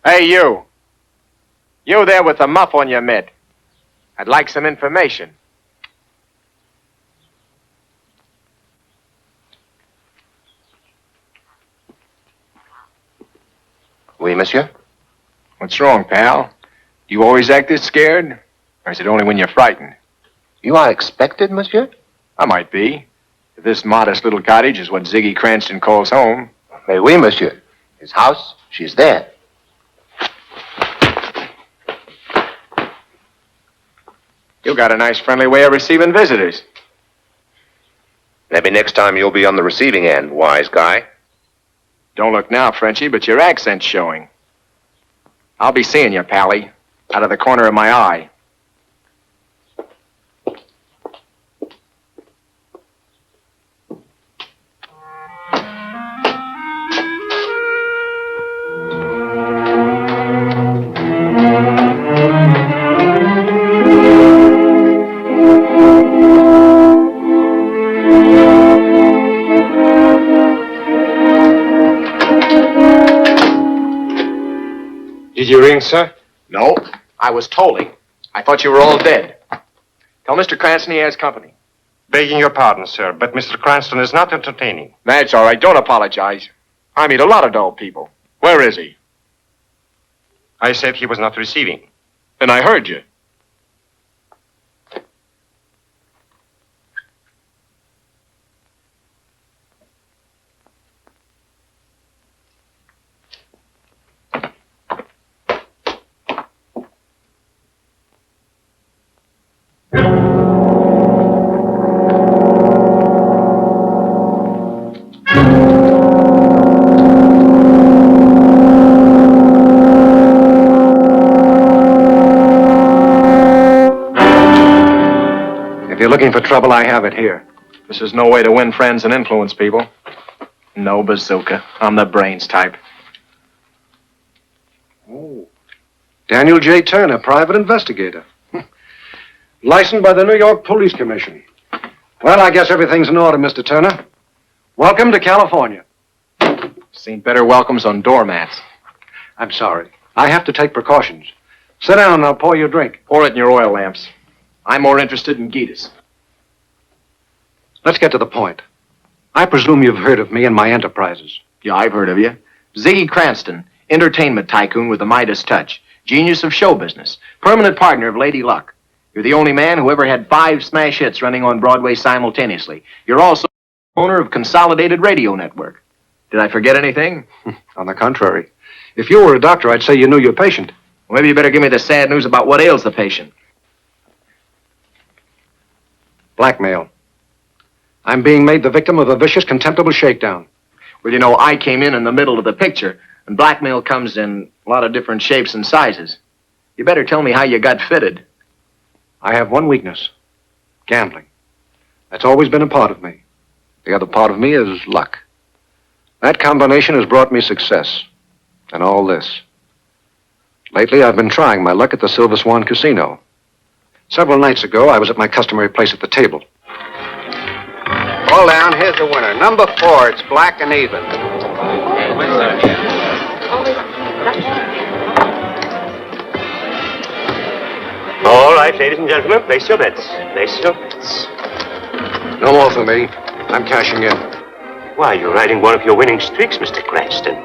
Hey, you. You there with the muff on your mitt. I'd like some information. Oui, monsieur? What's wrong, pal? Do you always act this scared? Or is it only when you're frightened? You are expected, monsieur? I might be. If this modest little cottage is what Ziggy Cranston calls home. Mais oui, monsieur. His house, she's there. You got a nice friendly way of receiving visitors. Maybe next time you'll be on the receiving end, wise guy. Don't look now, Frenchie, but your accent's showing. I'll be seeing you, Pally, out of the corner of my eye. Did you ring, sir? No, I was tolling. I thought you were all dead. Tell Mr. Cranston he has company. Begging your pardon, sir, but Mr. Cranston is not entertaining. That's all right. Don't apologize. I meet a lot of dull people. Where is he? I said he was not receiving. Then I heard you. If you're looking for trouble, I have it here. This is no way to win friends and influence people. No bazooka. I'm the brains type. Oh. Daniel J. Turner, private investigator. Licensed by the New York Police Commission. Well, I guess everything's in order, Mr. Turner. Welcome to California. Seen better welcomes on doormats. I'm sorry. I have to take precautions. Sit down and I'll pour you a drink. Pour it in your oil lamps. I'm more interested in Gitas. Let's get to the point. I presume you've heard of me and my enterprises. Yeah, I've heard of you. Ziggy Cranston, entertainment tycoon with the Midas touch. Genius of show business. Permanent partner of Lady Luck. You're the only man who ever had 5 smash hits running on Broadway simultaneously. You're also owner of Consolidated Radio Network. Did I forget anything? On the contrary. If you were a doctor, I'd say you knew your patient. Well, maybe you better give me the sad news about what ails the patient. Blackmail. I'm being made the victim of a vicious, contemptible shakedown. Well, you know, I came in the middle of the picture, and blackmail comes in a lot of different shapes and sizes. You better tell me how you got fitted. I have one weakness. Gambling. That's always been a part of me. The other part of me is luck. That combination has brought me success. And all this. Lately, I've been trying my luck at the Swan Casino. Several nights ago, I was at my customary place at the table. Hold down, here's the winner. Number 4, it's black and even. All right, ladies and gentlemen, place your bets. Place your bets. No more for me. I'm cashing in. Why, you're riding one of your winning streaks, Mr. Cranston.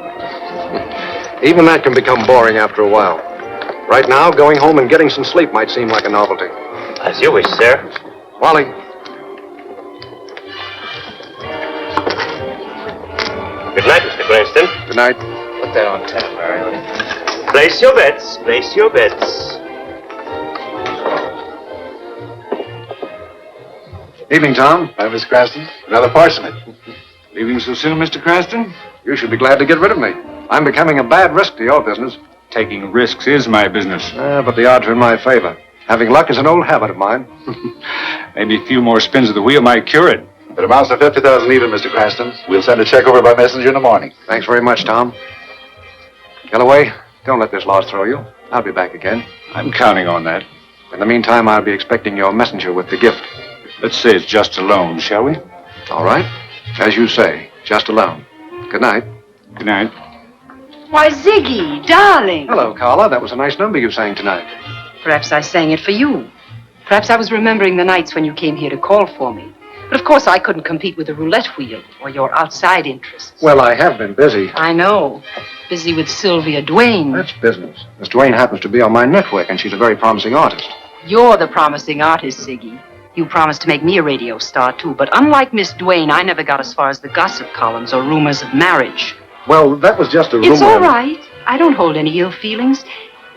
Even that can become boring after a while. Right now, going home and getting some sleep might seem like a novelty. As you wish, sir. Wally. Good night, Mr. Cranston. Good night. Put that on tap, Mary. Place your bets. Place your bets. Evening, Tom. Hi, Miss Cranston. Another parsonage. Leaving so soon, Mr. Cranston? You should be glad to get rid of me. I'm becoming a bad risk to your business. Taking risks is my business. But the odds are in my favor. Having luck is an old habit of mine. Maybe a few more spins of the wheel might cure it. It amounts to 50,000 even, Mr. Cranston. We'll send a check over by messenger in the morning. Thanks very much, Tom. Galloway, don't let this loss throw you. I'll be back again. I'm counting on that. In the meantime, I'll be expecting your messenger with the gift. Let's say it's just a loan, shall we? All right. As you say, just a loan. Good night. Good night. Why, Ziggy, darling. Hello, Carla. That was a nice number you sang tonight. Perhaps I sang it for you. Perhaps I was remembering the nights when you came here to call for me. But of course I couldn't compete with the roulette wheel or your outside interests. Well, I have been busy. I know. Busy with Sylvia Duane. That's business. Miss Duane happens to be on my network, and she's a very promising artist. You're the promising artist, Ziggy. You promised to make me a radio star, too. But unlike Miss Duane, I never got as far as the gossip columns or rumors of marriage. Well, that was just a rumor. It's all right. I don't hold any ill feelings.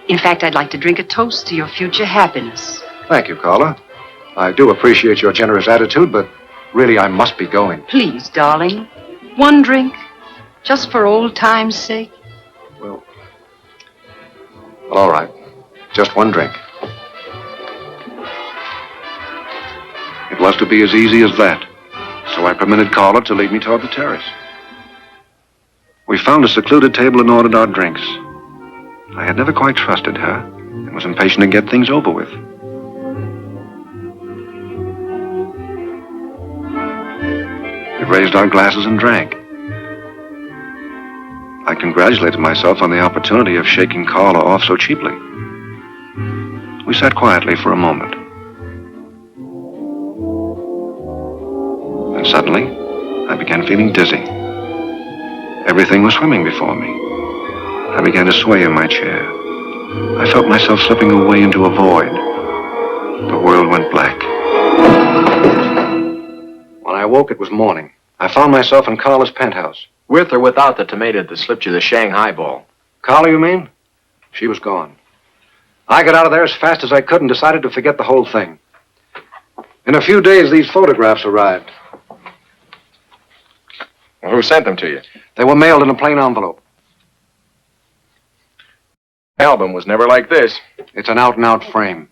In fact, I'd like to drink a toast to your future happiness. Thank you, Carla. I do appreciate your generous attitude, but really I must be going. Please, darling. One drink. Just for old time's sake. Well, all right. Just one drink. It was to be as easy as that. So I permitted Carla to lead me toward the terrace. We found a secluded table and ordered our drinks. I had never quite trusted her and was impatient to get things over with. We raised our glasses and drank. I congratulated myself on the opportunity of shaking Carla off so cheaply. We sat quietly for a moment. And suddenly, I began feeling dizzy. Everything was swimming before me. I began to sway in my chair. I felt myself slipping away into a void. The world went black. When I awoke, it was morning. I found myself in Carla's penthouse. With or without the tomato that slipped you the Shanghai ball? Carla, you mean? She was gone. I got out of there as fast as I could and decided to forget the whole thing. In a few days, these photographs arrived. Well, who sent them to you? They were mailed in a plain envelope. The album was never like this. It's an out-and-out frame.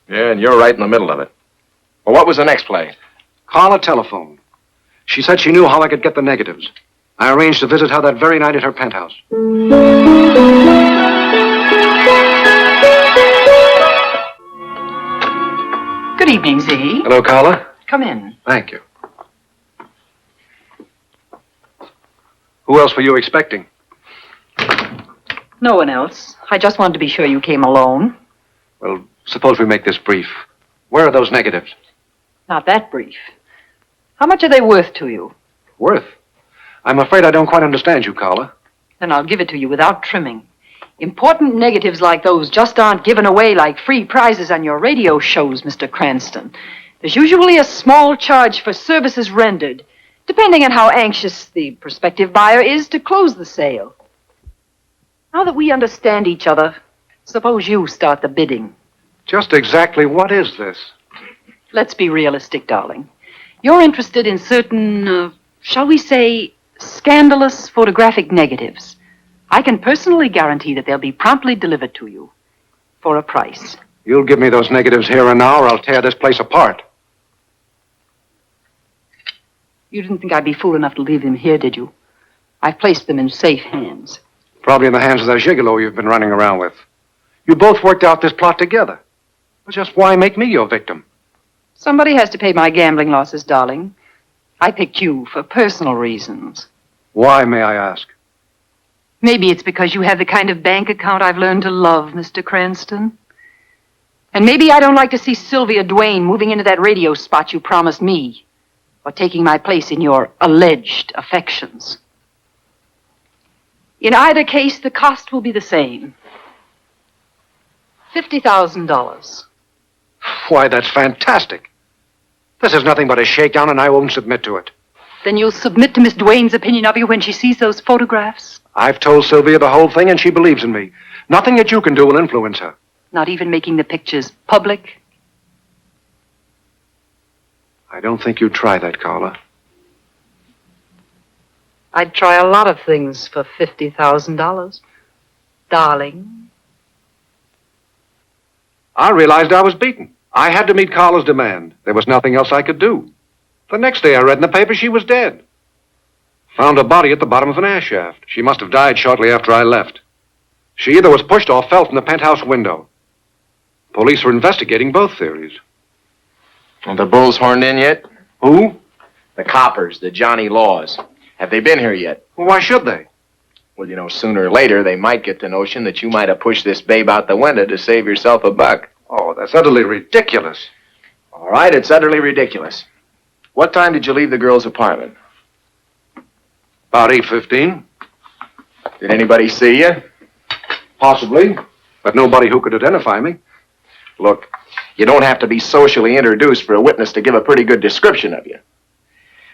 Yeah, and you're right in the middle of it. Well, what was the next play? Carla telephoned. She said she knew how I could get the negatives. I arranged to visit her that very night at her penthouse. Good evening, Ziggy. Hello, Carla. Come in. Thank you. Who else were you expecting? No one else. I just wanted to be sure you came alone. Well, suppose we make this brief. Where are those negatives? Not that brief. How much are they worth to you? Worth? I'm afraid I don't quite understand you, Carla. Then I'll give it to you without trimming. Important negatives like those just aren't given away like free prizes on your radio shows, Mr. Cranston. There's usually a small charge for services rendered, depending on how anxious the prospective buyer is to close the sale. Now that we understand each other, suppose you start the bidding. Just exactly what is this? Let's be realistic, darling. You're interested in certain, shall we say, scandalous photographic negatives. I can personally guarantee that they'll be promptly delivered to you for a price. You'll give me those negatives here and now, or I'll tear this place apart. You didn't think I'd be fool enough to leave them here, did you? I've placed them in safe hands. Probably in the hands of that gigolo you've been running around with. You both worked out this plot together. But just why make me your victim? Somebody has to pay my gambling losses, darling. I picked you for personal reasons. Why, may I ask? Maybe it's because you have the kind of bank account I've learned to love, Mr. Cranston. And maybe I don't like to see Sylvia Duane moving into that radio spot you promised me, or taking my place in your alleged affections. In either case, the cost will be the same. $50,000. Why, that's fantastic. This is nothing but a shakedown, and I won't submit to it. Then you'll submit to Miss Duane's opinion of you when she sees those photographs? I've told Sylvia the whole thing, and she believes in me. Nothing that you can do will influence her. Not even making the pictures public? I don't think you'd try that, Carla. I'd try a lot of things for $50,000. Darling. I realized I was beaten. I had to meet Carla's demand. There was nothing else I could do. The next day I read in the paper she was dead. Found a body at the bottom of an ash shaft. She must have died shortly after I left. She either was pushed or fell from the penthouse window. Police are investigating both theories. Are the bulls horned in yet? Who? The coppers, the Johnny Laws. Have they been here yet? Well, why should they? Well, you know, sooner or later, they might get the notion that you might have pushed this babe out the window to save yourself a buck. Oh, that's utterly ridiculous. All right, it's utterly ridiculous. What time did you leave the girl's apartment? About 8:15. Did anybody see you? Possibly, but nobody who could identify me. Look, you don't have to be socially introduced for a witness to give a pretty good description of you.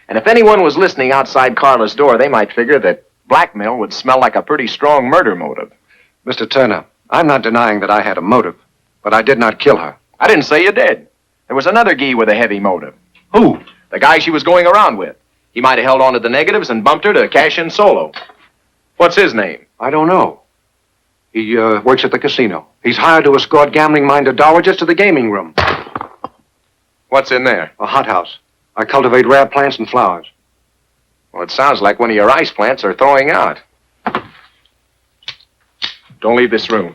And if anyone was listening outside Carla's door, they might figure that blackmail would smell like a pretty strong murder motive. Mr. Turner, I'm not denying that I had a motive, but I did not kill her. I didn't say you did. There was another gee with a heavy motive. Who? The guy she was going around with. He might have held on to the negatives and bumped her to cash in solo. What's his name? I don't know. He works at the casino. He's hired to escort gambling-minded dowagers to the gaming room. What's in there? A hothouse. I cultivate rare plants and flowers. Well, it sounds like one of your ice plants are thawing out. Don't leave this room.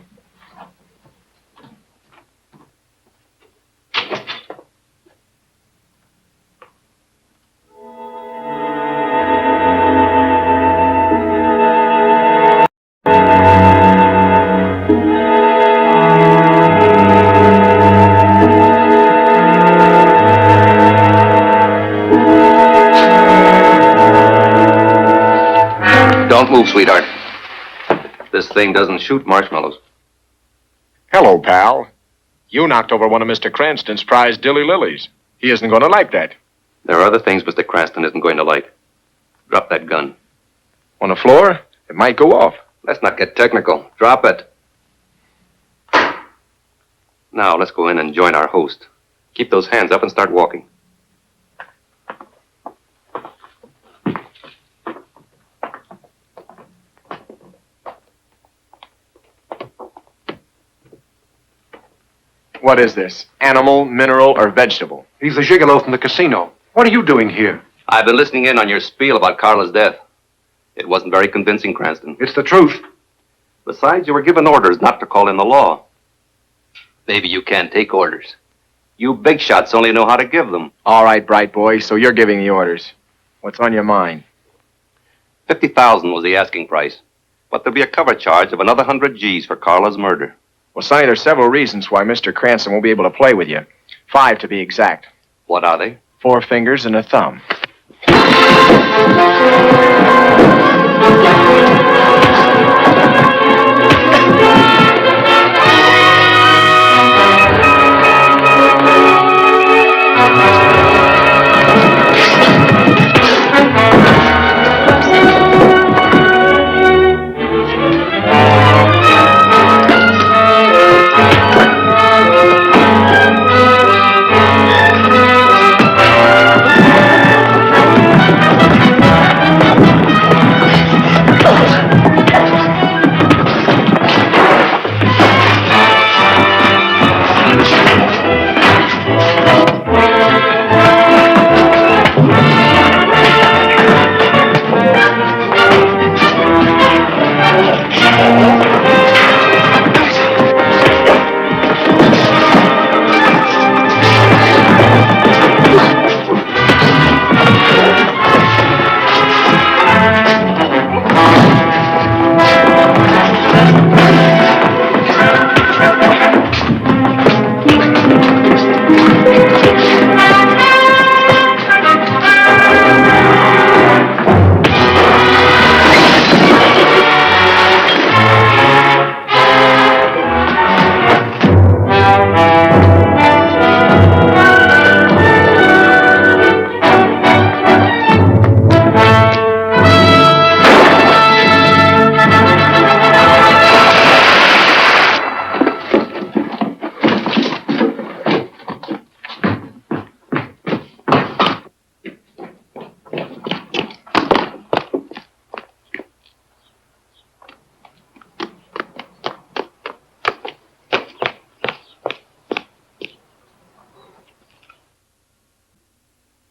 Don't move, sweetheart. This thing doesn't shoot marshmallows. Hello, pal. You knocked over one of Mr. Cranston's prized dilly lilies. He isn't going to like that. There are other things Mr. Cranston isn't going to like. Drop that gun. On the floor, it might go off. Let's not get technical. Drop it. Now, let's go in and join our host. Keep those hands up and start walking. What is this? Animal, mineral, or vegetable? He's the gigolo from the casino. What are you doing here? I've been listening in on your spiel about Carla's death. It wasn't very convincing, Cranston. It's the truth. Besides, you were given orders not to call in the law. Maybe you can't take orders. You big shots only know how to give them. All right, bright boy, so you're giving the orders. What's on your mind? $50,000 was the asking price. But there'll be a cover charge of another 100 G's for Carla's murder. Well, Sonny, there's several reasons why Mr. Cranston won't be able to play with you. 5 to be exact. What are they? 4 fingers and a thumb.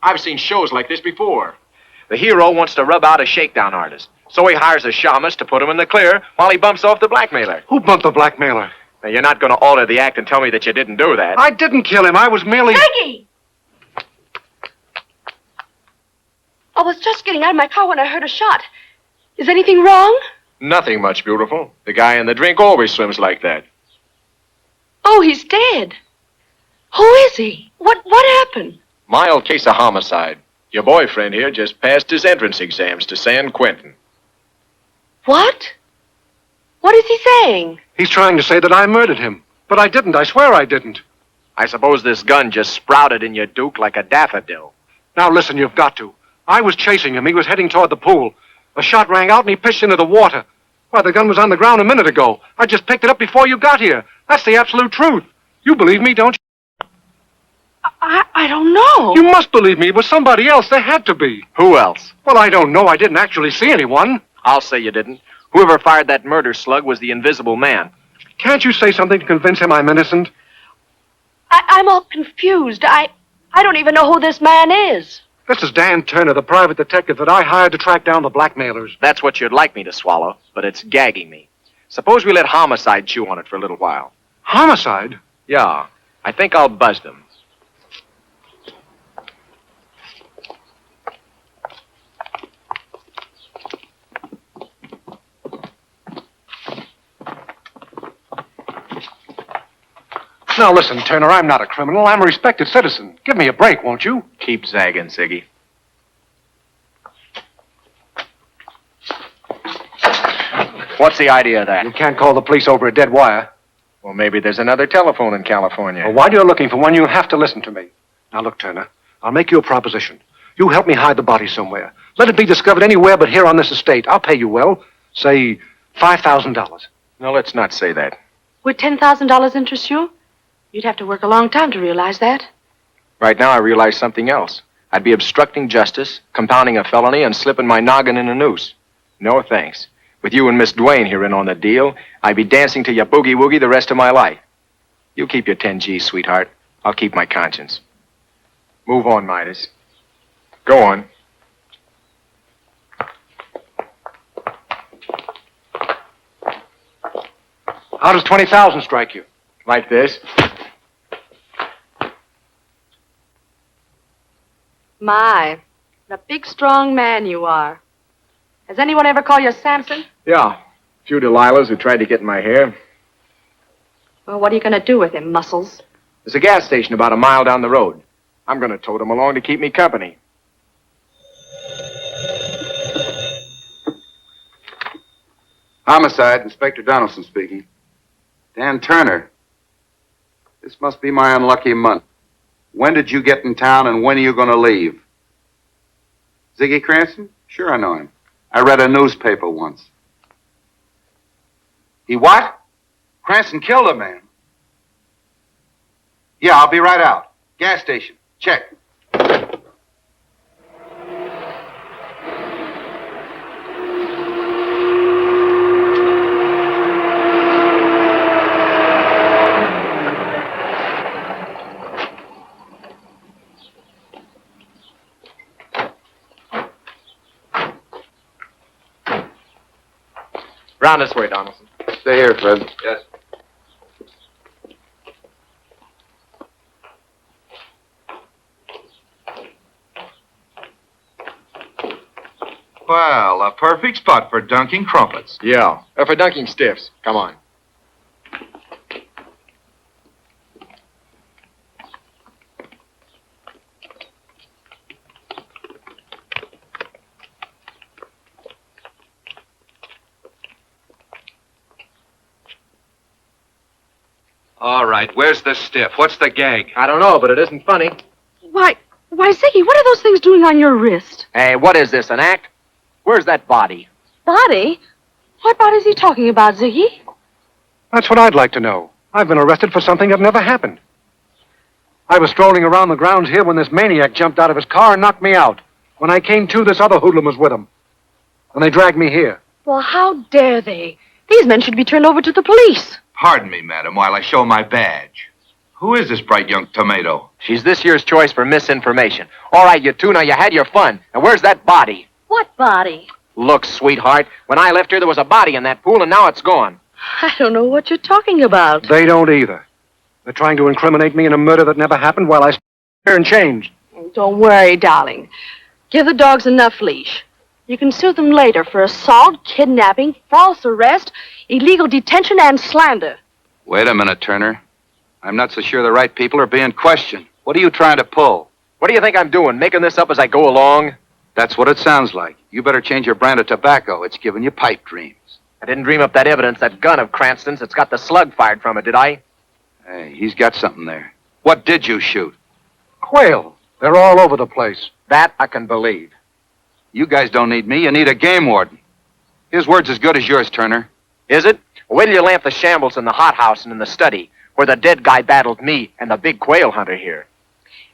I've seen shows like this before. The hero wants to rub out a shakedown artist, so he hires a shamus to put him in the clear while he bumps off the blackmailer. Who bumped the blackmailer? Now, you're not going to alter the act and tell me that you didn't do that. I didn't kill him. I was merely... Ziggy! I was just getting out of my car when I heard a shot. Is anything wrong? Nothing much, beautiful. The guy in the drink always swims like that. Oh, he's dead. Who is he? What happened? Mild case of homicide. Your boyfriend here just passed his entrance exams to San Quentin. What? What is he saying? He's trying to say that I murdered him. But I didn't. I swear I didn't. I suppose this gun just sprouted in your Duke like a daffodil. Now listen, you've got to. I was chasing him. He was heading toward the pool. A shot rang out and he pitched into the water. Why, the gun was on the ground a minute ago. I just picked it up before you got here. That's the absolute truth. You believe me, don't you? I don't know. You must believe me. It was somebody else. There had to be. Who else? Well, I don't know. I didn't actually see anyone. I'll say you didn't. Whoever fired that murder slug was the Invisible Man. Can't you say something to convince him I'm innocent? I'm all confused. I don't even know who this man is. This is Dan Turner, the private detective that I hired to track down the blackmailers. That's what you'd like me to swallow, but it's gagging me. Suppose we let Homicide chew on it for a little while. Homicide? Yeah, I think I'll buzz them. Now listen, Turner, I'm not a criminal. I'm a respected citizen. Give me a break, won't you? Keep zagging, Ziggy. What's the idea of that? You can't call the police over a dead wire. Well, maybe there's another telephone in California. Well, while you're looking for one, you'll have to listen to me. Now look, Turner, I'll make you a proposition. You help me hide the body somewhere. Let it be discovered anywhere but here on this estate. I'll pay you well. Say $5,000. No, let's not say that. Would $10,000 interest you? You'd have to work a long time to realize that. Right now, I realize something else. I'd be obstructing justice, compounding a felony, and slipping my noggin in a noose. No thanks. With you and Miss Duane here in on the deal, I'd be dancing to your boogie-woogie the rest of my life. You keep your 10 G's, sweetheart. I'll keep my conscience. Move on, Midas. Go on. How does 20,000 strike you? Like this. My, what a big, strong man you are. Has anyone ever called you Samson? Yeah. A few Delilahs who tried to get in my hair. Well, what are you going to do with him, Muscles? There's a gas station about a mile down the road. I'm going to tote him along to keep me company. Homicide, Inspector Donaldson speaking. Dan Turner. This must be my unlucky month. When did you get in town and when are you going to leave? Ziggy Cranston? Sure, I know him. I read a newspaper once. He what? Cranston killed a man. Yeah, I'll be right out. Gas station. Check. Round this way, Donaldson. Stay here, Fred. Yes. Well, a perfect spot for dunking crumpets. Yeah. For dunking stiffs. Come on. All right, where's the stiff? What's the gag? I don't know, but it isn't funny. Why, Ziggy, what are those things doing on your wrist? Hey, what is this, an act? Where's that body? Body? What body is he talking about, Ziggy? That's what I'd like to know. I've been arrested for something that never happened. I was strolling around the grounds here when this maniac jumped out of his car and knocked me out. When I came to, this other hoodlum was with him. And they dragged me here. Well, how dare they? These men should be turned over to the police. Pardon me, madam, while I show my badge. Who is this bright young tomato? She's this year's choice for misinformation. All right, you two, now you had your fun. Now where's that body? What body? Look, sweetheart, when I left here, there was a body in that pool, and now it's gone. I don't know what you're talking about. They don't either. They're trying to incriminate me in a murder that never happened while I stand here and change. Don't worry, darling. Give the dogs enough leash. You can sue them later for assault, kidnapping, false arrest, illegal detention, and slander. Wait a minute, Turner. I'm not so sure the right people are being questioned. What are you trying to pull? What do you think I'm doing, making this up as I go along? That's what it sounds like. You better change your brand of tobacco. It's giving you pipe dreams. I didn't dream up that evidence, that gun of Cranston's. It's got the slug fired from it, did I? Hey, he's got something there. What did you shoot? Quail. They're all over the place. That I can believe. You guys don't need me. You need a game warden. His word's as good as yours, Turner. Is it? Wait till you lamp the shambles in the hothouse and in the study, where the dead guy battled me and the big quail hunter here.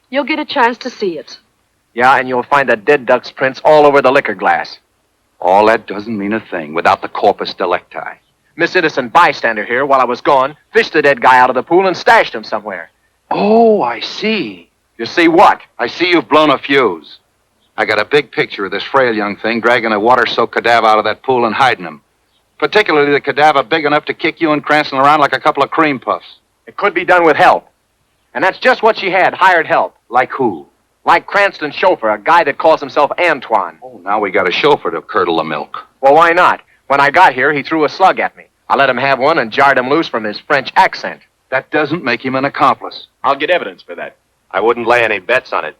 You'll get a chance to see it. Yeah, and you'll find the dead duck's prints all over the liquor glass. All that doesn't mean a thing without the corpus delicti. Miss Innocent bystander here, while I was gone, fished the dead guy out of the pool and stashed him somewhere. Oh, I see. You see what? I see you've blown a fuse. I got a big picture of this frail young thing dragging a water-soaked cadaver out of that pool and hiding him. Particularly the cadaver big enough to kick you and Cranston around like a couple of cream puffs. It could be done with help. And that's just what she had, hired help. Like who? Like Cranston's chauffeur, a guy that calls himself Antoine. Oh, now we got a chauffeur to curdle the milk. Well, why not? When I got here, he threw a slug at me. I let him have one and jarred him loose from his French accent. That doesn't make him an accomplice. I'll get evidence for that. I wouldn't lay any bets on it.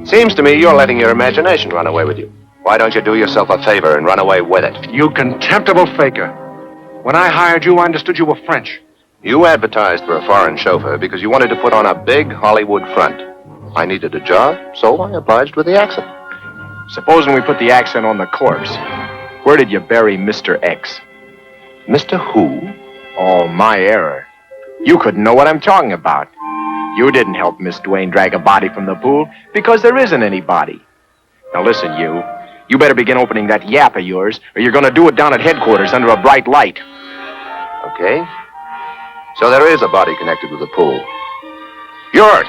Seems to me you're letting your imagination run away with you. Why don't you do yourself a favor and run away with it? You contemptible faker. When I hired you, I understood you were French. You advertised for a foreign chauffeur because you wanted to put on a big Hollywood front. I needed a job, so I obliged with the accent. Supposing we put the accent on the corpse. Where did you bury Mr. X? Mr. Who? Oh, my error. You couldn't know what I'm talking about. You didn't help Miss Duane drag a body from the pool because there isn't any body. Now listen, you. You better begin opening that yap of yours, or you're going to do it down at headquarters under a bright light. Okay. So there is a body connected with the pool. Yours!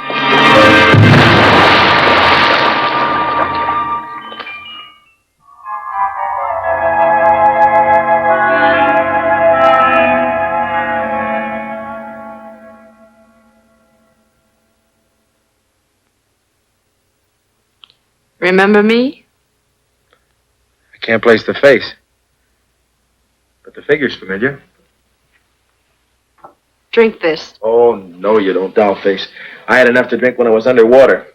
Remember me? I can't place the face. But the figure's familiar. Drink this. Oh, no, you don't, dollface. I had enough to drink when I was underwater.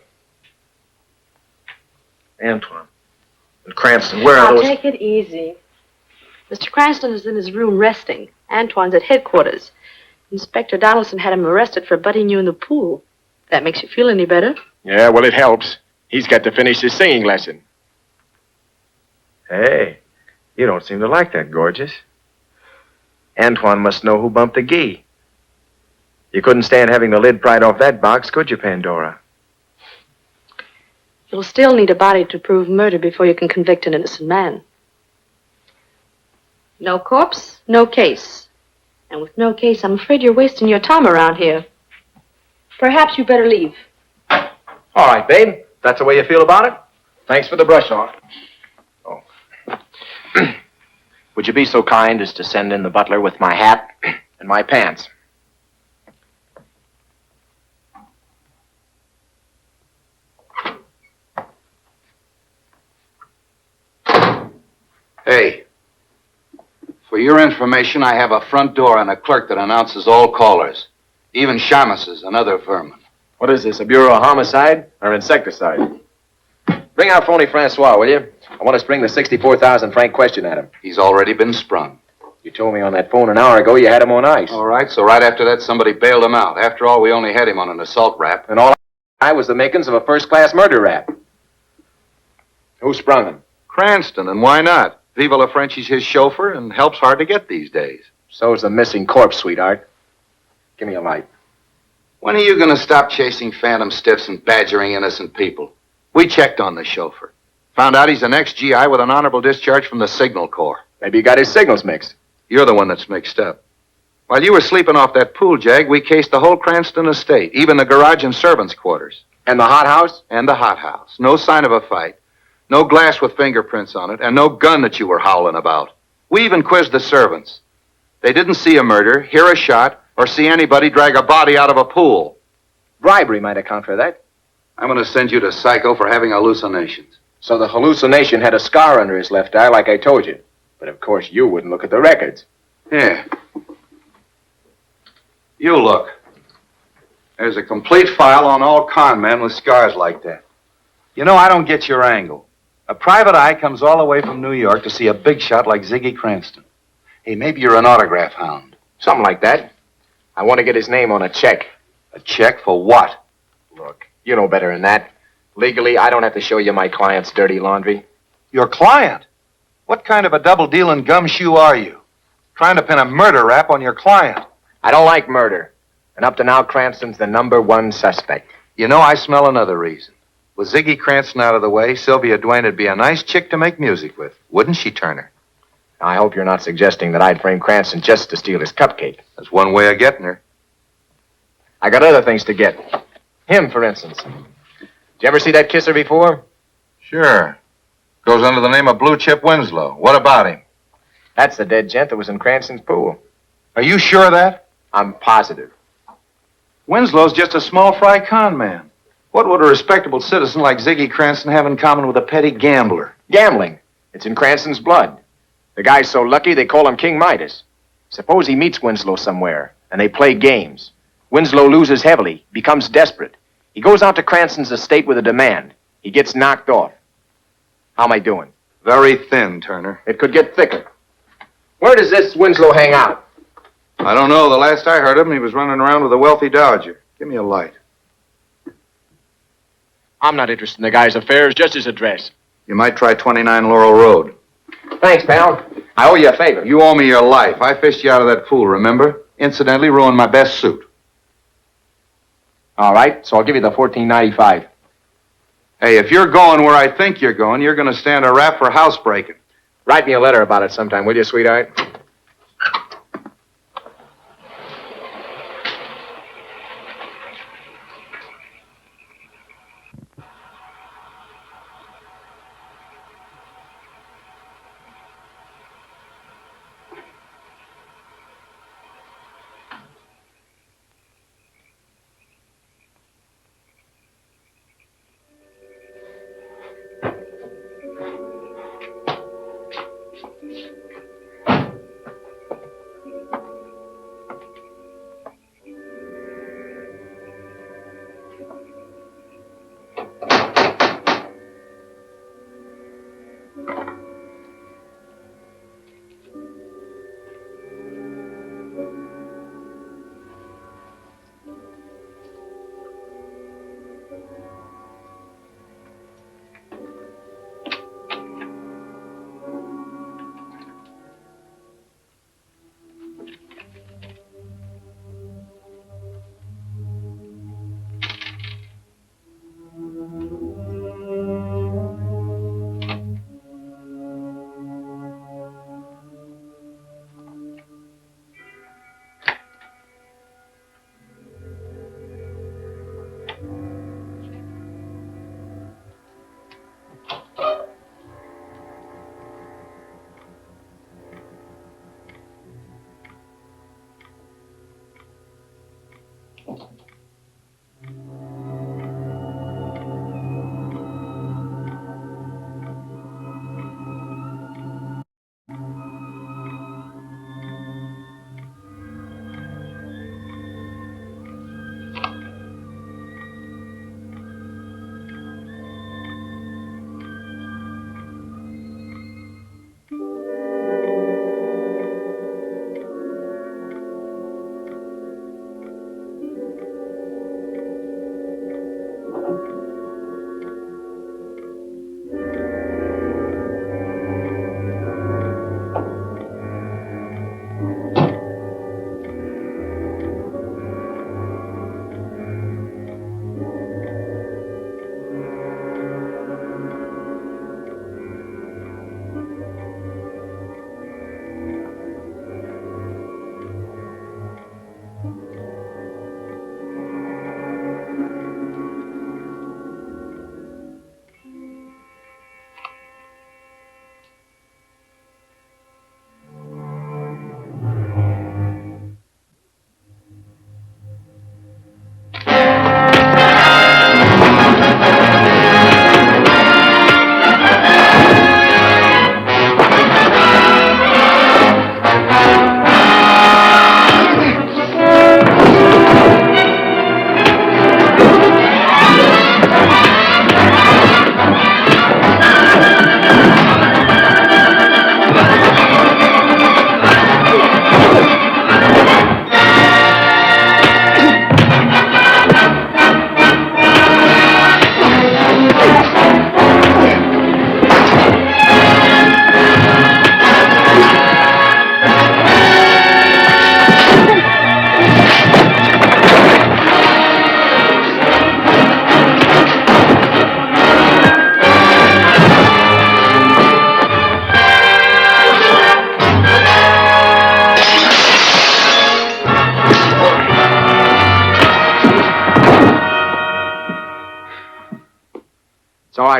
Antoine. And Cranston, where are Now those? take it easy. Mr. Cranston is in his room resting. Antoine's at headquarters. Inspector Donaldson had him arrested for butting you in the pool. That makes you feel any better? Yeah, well, it helps. He's got to finish his singing lesson. Hey, you don't seem to like that, gorgeous. Antoine must know who bumped the gee. You couldn't stand having the lid pried off that box, could you, Pandora? You'll still need a body to prove murder before you can convict an innocent man. No corpse, no case. And with no case, I'm afraid you're wasting your time around here. Perhaps you better leave. All right, babe. That's the way you feel about it? Thanks for the brush off. Oh. Would you be so kind as to send in the butler with my hat and my pants? Hey, for your information, I have a front door and a clerk that announces all callers, even Shamus's and other vermin. What is this, a Bureau of Homicide or Insecticide? Bring out phony Francois, will you? I want to spring the 64,000 franc question at him. He's already been sprung. You told me on that phone an hour ago you had him on ice. All right, so right after that, somebody bailed him out. After all, we only had him on an assault rap. And all I was the makings of a first-class murder rap. Who sprung him? Cranston, and why not? Viva la Frenchie's his chauffeur, and help's hard to get these days. So's the missing corpse, sweetheart. Give me a light. When are you going to stop chasing phantom stiffs and badgering innocent people? We checked on the chauffeur. Found out he's an ex-GI with an honorable discharge from the Signal Corps. Maybe you got his signals mixed. You're the one that's mixed up. While you were sleeping off that pool jag, we cased the whole Cranston estate, even the garage and servants' quarters. And the hothouse? And the hothouse. No sign of a fight. No glass with fingerprints on it, and no gun that you were howling about. We even quizzed the servants. They didn't see a murder, hear a shot, or see anybody drag a body out of a pool. Bribery might account for that. I'm going to send you to psycho for having hallucinations. So the hallucination had a scar under his left eye, like I told you. But of course, you wouldn't look at the records. Here. You look. There's a complete file on all con men with scars like that. You know, I don't get your angle. A private eye comes all the way from New York to see a big shot like Ziggy Cranston. Hey, maybe you're an autograph hound. Something like that. I want to get his name on a check. A check for what? Look, you know better than that. Legally, I don't have to show you my client's dirty laundry. Your client? What kind of a double-dealing gumshoe are you? Trying to pin a murder rap on your client. I don't like murder. And up to now, Cranston's the #1 suspect. You know, I smell another reason. With Ziggy Cranston out of the way, Sylvia Duane would be a nice chick to make music with. Wouldn't she, Turner? I hope you're not suggesting that I'd frame Cranston just to steal his cupcake. That's one way of getting her. I got other things to get. Him, for instance. Did you ever see that kisser before? Sure. Goes under the name of Blue Chip Winslow. What about him? That's the dead gent that was in Cranston's pool. Are you sure of that? I'm positive. Winslow's just a small fry con man. What would a respectable citizen like Ziggy Cranston have in common with a petty gambler? Gambling. It's in Cranston's blood. The guy's so lucky they call him King Midas. Suppose he meets Winslow somewhere, and they play games. Winslow loses heavily, becomes desperate. He goes out to Cranston's estate with a demand. He gets knocked off. How am I doing? Very thin, Turner. It could get thicker. Where does this Winslow hang out? I don't know. The last I heard of him, he was running around with a wealthy dodger. Give me a light. I'm not interested in the guy's affairs, just his address. You might try 29 Laurel Road. Thanks, pal. I owe you a favor. You owe me your life. I fished you out of that pool, remember? Incidentally, ruined my best suit. All right, so I'll give you the $14.95. Hey, if you're going where I think you're going to stand a rap for housebreaking. Write me a letter about it sometime, will you, sweetheart?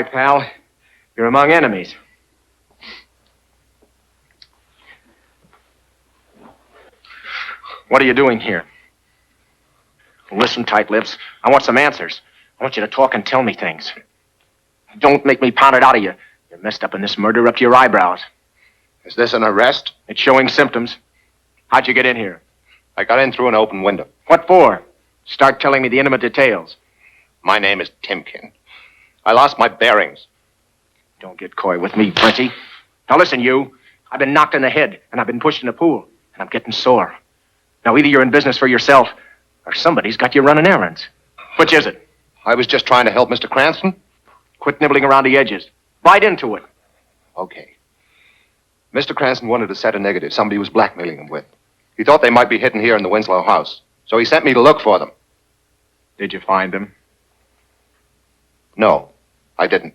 right, pal. You're among enemies. What are you doing here? Listen, tight-lips. I want some answers. I want you to talk and tell me things. Don't make me pound it out of you. You're messed up in this murder up to your eyebrows. Is this an arrest? It's showing symptoms. How'd you get in here? I got in through an open window. What for? Start telling me the intimate details. My name is Timkin. I lost my bearings. Don't get coy with me, Bertie. Now listen, you. I've been knocked in the head, and I've been pushed in the pool, and I'm getting sore. Now either you're in business for yourself, or somebody's got you running errands. Which is it? I was just trying to help Mr. Cranston. Quit nibbling around the edges. Right into it. Okay. Mr. Cranston wanted to set a negative somebody was blackmailing him with. He thought they might be hidden here in the Winslow house, so he sent me to look for them. Did you find them? No, I didn't.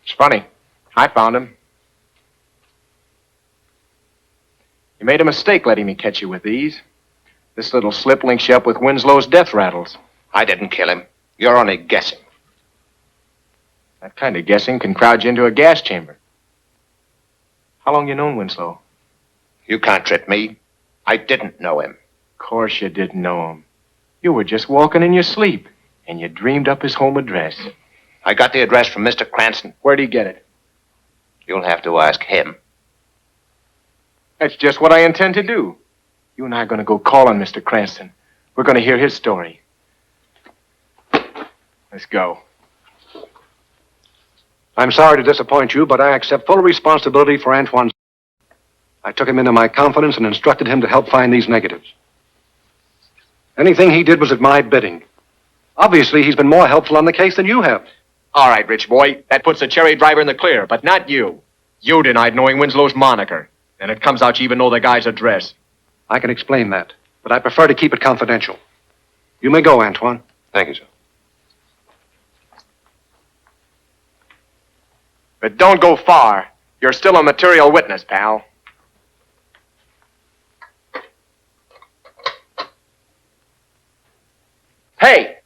It's funny. I found him. You made a mistake letting me catch you with these. This little slip links you up with Winslow's death rattles. I didn't kill him. You're only guessing. That kind of guessing can crowd you into a gas chamber. How long you known Winslow? You can't trip me. I didn't know him. Of course you didn't know him. You were just walking in your sleep, and you dreamed up his home address. I got the address from Mr. Cranston. Where'd he get it? You'll have to ask him. That's just what I intend to do. You and I are going to go call on Mr. Cranston. We're going to hear his story. Let's go. I'm sorry to disappoint you, but I accept full responsibility for Antoine's. I took him into my confidence and instructed him to help find these negatives. Anything he did was at my bidding. Obviously, he's been more helpful on the case than you have. All right, rich boy. That puts the cherry driver in the clear, but not you. You denied knowing Winslow's moniker. And it comes out you even know the guy's address. I can explain that, but I prefer to keep it confidential. You may go, Antoine. Thank you, sir. But don't go far. You're still a material witness, pal. Hey!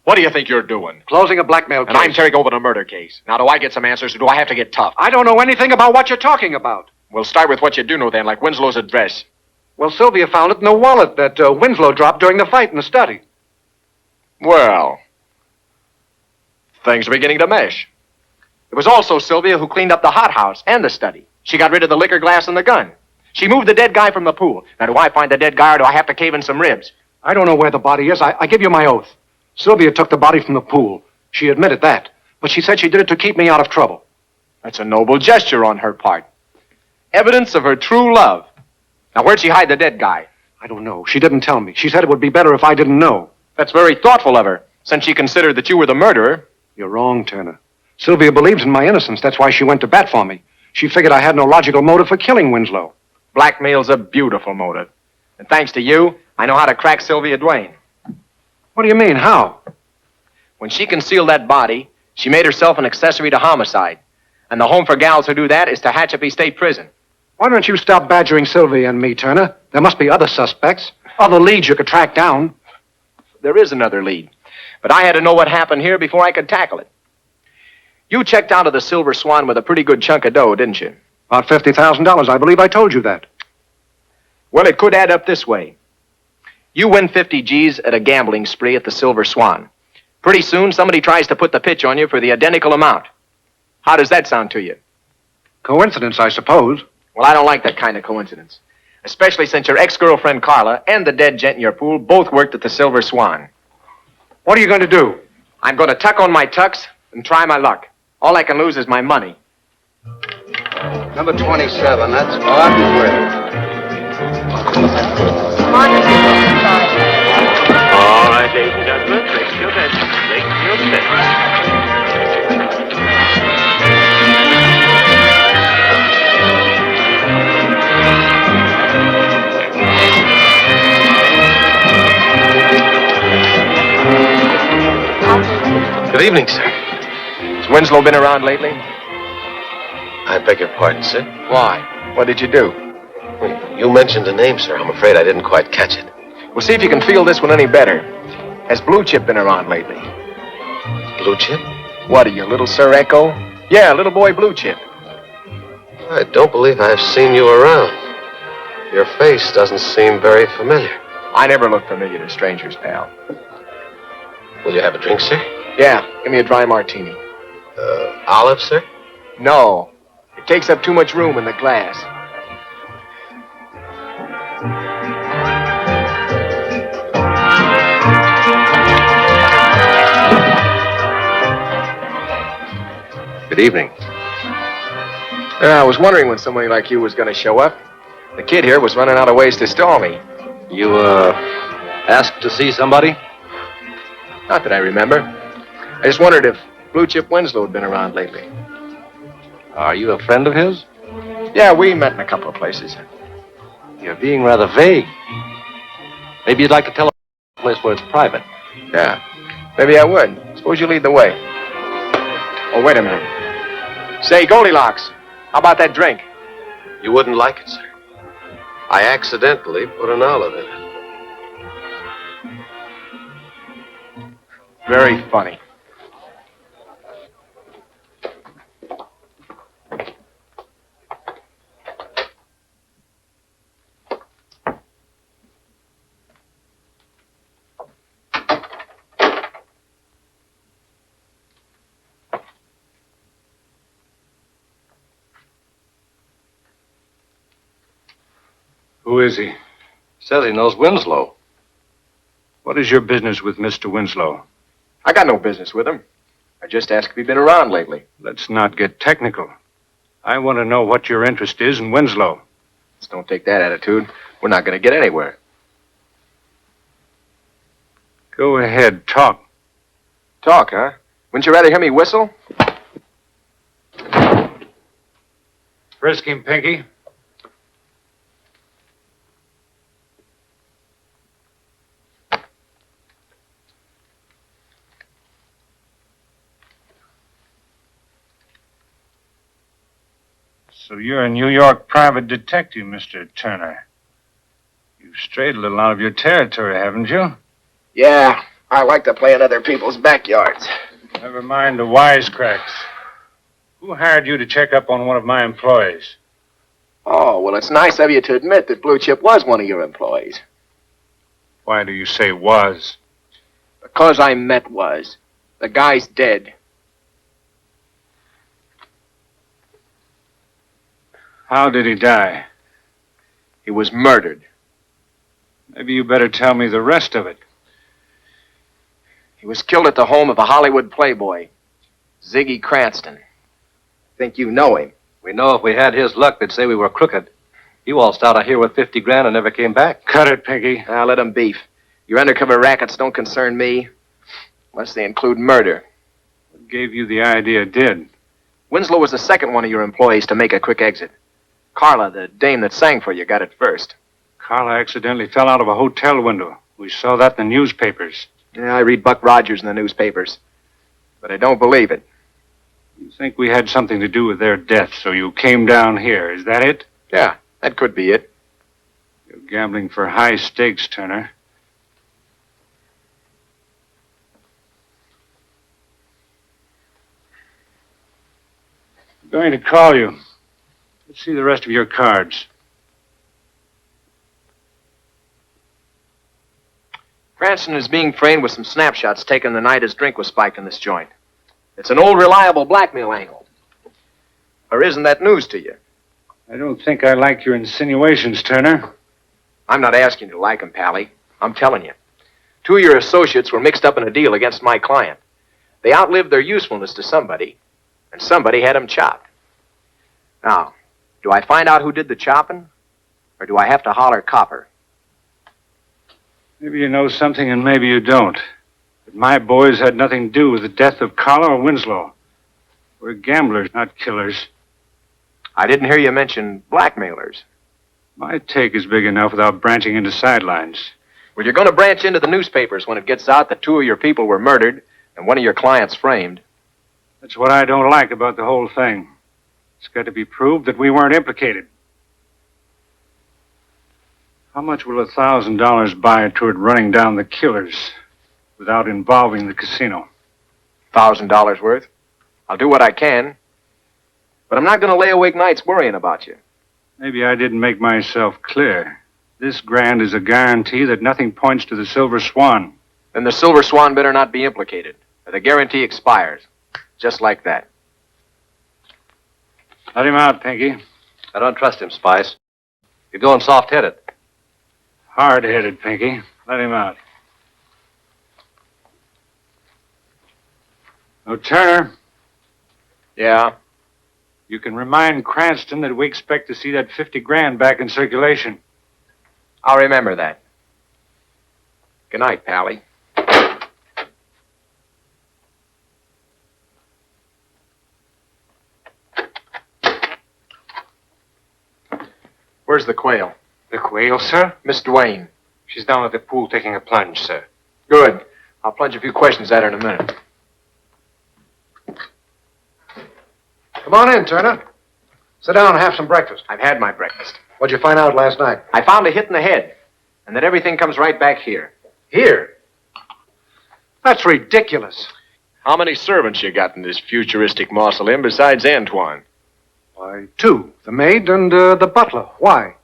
What do you think you're doing? Closing a blackmail case. And I'm tearing open a murder case. Now, do I get some answers, or do I have to get tough? I don't know anything about what you're talking about. We'll start with what you do know, then, like Winslow's address. Well, Sylvia found it in the wallet that Winslow dropped during the fight in the study. Well, things are beginning to mesh. It was also Sylvia who cleaned up the hothouse and the study. She got rid of the liquor glass and the gun. She moved the dead guy from the pool. Now, do I find the dead guy, or do I have to cave in some ribs? I don't know where the body is. I give you my oath. Sylvia took the body from the pool. She admitted that. But she said she did it to keep me out of trouble. That's a noble gesture on her part. Evidence of her true love. Now, where'd she hide the dead guy? I don't know. She didn't tell me. She said it would be better if I didn't know. That's very thoughtful of her, since she considered that you were the murderer. You're wrong, Turner. Sylvia believes in my innocence. That's why she went to bat for me. She figured I had no logical motive for killing Winslow. Blackmail's a beautiful motive. And thanks to you, I know how to crack Sylvia Duane. What do you mean? How? When she concealed that body, she made herself an accessory to homicide. And the home for gals who do that is Tehachapi State Prison. Why don't you stop badgering Sylvia and me, Turner? There must be other suspects, other leads you could track down. There is another lead. But I had to know what happened here before I could tackle it. You checked out of the Silver Swan with a pretty good chunk of dough, didn't you? About $50,000. I believe I told you that. Well, it could add up this way. You win 50 G's at a gambling spree at the Silver Swan. Pretty soon, somebody tries to put the pitch on you for the identical amount. How does that sound to you? Coincidence, I suppose. Well, I don't like that kind of coincidence. Especially since your ex-girlfriend Carla and the dead gent in your pool both worked at the Silver Swan. What are you going to do? I'm going to tuck on my tux and try my luck. All I can lose is my money. Number 27, that's Martin Gray. All right, ladies and gentlemen, make your bets. Make your bets. Good evening, sir. Has Winslow been around lately? I beg your pardon, sir. Why? What did you do? You mentioned a name, sir. I'm afraid I didn't quite catch it. We'll see if you can feel this one any better. Has Blue Chip been around lately? Blue Chip? What are you, little Sir Echo? Yeah, little boy Blue Chip. I don't believe I've seen you around. Your face doesn't seem very familiar. I never look familiar to strangers, pal. Will you have a drink, sir? Yeah, give me a dry martini. Olive, sir? No, it takes up too much room in the glass. Good evening. I was wondering when somebody like you was going to show up. The kid here was running out of ways to stall me. You, asked to see somebody? Not that I remember. I just wondered if Blue Chip Winslow had been around lately. Are you a friend of his? Yeah, we met in a couple of places. You're being rather vague. Maybe you'd like to tell us a place where it's private. Yeah, maybe I would. Suppose you lead the way. Oh, wait a minute. Say, Goldilocks, how about that drink? You wouldn't like it, sir. I accidentally put an olive in it. Very funny. Who is he? Says he knows Winslow. What is your business with Mr. Winslow? I got no business with him. I just asked if he'd been around lately. Let's not get technical. I want to know what your interest is in Winslow. Just don't take that attitude. We're not going to get anywhere. Go ahead, talk. Talk, huh? Wouldn't you rather hear me whistle? Frisk him, Pinky. So you're a New York private detective, Mr. Turner. You've strayed a little out of your territory, haven't you? Yeah, I like to play in other people's backyards. Never mind the wisecracks. Who hired you to check up on one of my employees? Oh, well, it's nice of you to admit that Blue Chip was one of your employees. Why do you say was? Because I meant was. The guy's dead. How did he die? He was murdered. Maybe you better tell me the rest of it. He was killed at the home of a Hollywood playboy, Ziggy Cranston. Think you know him. We know if we had his luck, they'd say we were crooked. He waltzed out of here with 50 grand and never came back. Cut it, Pinky. Now, let him beef. Your undercover rackets don't concern me, unless they include murder. What gave you the idea it did? Winslow was the second one of your employees to make a quick exit. Carla, the dame that sang for you, got it first. Carla accidentally fell out of a hotel window. We saw that in the newspapers. Yeah, I read Buck Rogers in the newspapers. But I don't believe it. You think we had something to do with their death, so you came down here. Is that it? Yeah, that could be it. You're gambling for high stakes, Turner. I'm going to call you. Let's see the rest of your cards. Cranston is being framed with some snapshots taken the night his drink was spiked in this joint. It's an old, reliable blackmail angle. Or isn't that news to you? I don't think I like your insinuations, Turner. I'm not asking you to like him, Pally. I'm telling you. Two of your associates were mixed up in a deal against my client. They outlived their usefulness to somebody, and somebody had him chopped. Now, do I find out who did the chopping, or do I have to holler copper? Maybe you know something and maybe you don't. But my boys had nothing to do with the death of Carla or Winslow. We're gamblers, not killers. I didn't hear you mention blackmailers. My take is big enough without branching into sidelines. Well, you're going to branch into the newspapers when it gets out that two of your people were murdered and one of your clients framed. That's what I don't like about the whole thing. It's got to be proved that we weren't implicated. How much will $1,000 buy toward running down the killers without involving the casino? $1,000 worth. I'll do what I can. But I'm not going to lay awake nights worrying about you. Maybe I didn't make myself clear. This grand is a guarantee that nothing points to the Silver Swan. Then the Silver Swan better not be implicated, or the guarantee expires. Just like that. Let him out, Pinky. I don't trust him, Spice. You're going soft-headed. Hard-headed, Pinky. Let him out. Oh, Turner. Yeah? You can remind Cranston that we expect to see that 50 grand back in circulation. I'll remember that. Good night, Pally. Where's the Quail? The Quail, sir? Miss Duane. She's down at the pool taking a plunge, sir. Good. I'll plunge a few questions at her in a minute. Come on in, Turner. Sit down and have some breakfast. I've had my breakfast. What'd you find out last night? I found a hit in the head, and that everything comes right back here. Here? That's ridiculous. How many servants you got in this futuristic mausoleum besides Antoine? Why, 2. The maid and the butler. Why?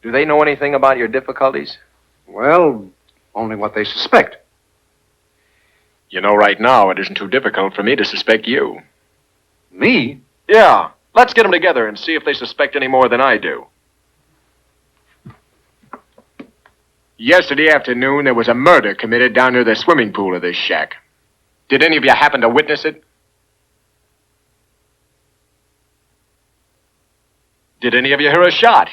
Do they know anything about your difficulties? Well, only what they suspect. You know, right now, it isn't too difficult for me to suspect you. Me? Yeah. Let's get them together and see if they suspect any more than I do. Yesterday afternoon, there was a murder committed down near the swimming pool of this shack. Did any of you happen to witness it? Did any of you hear a shot?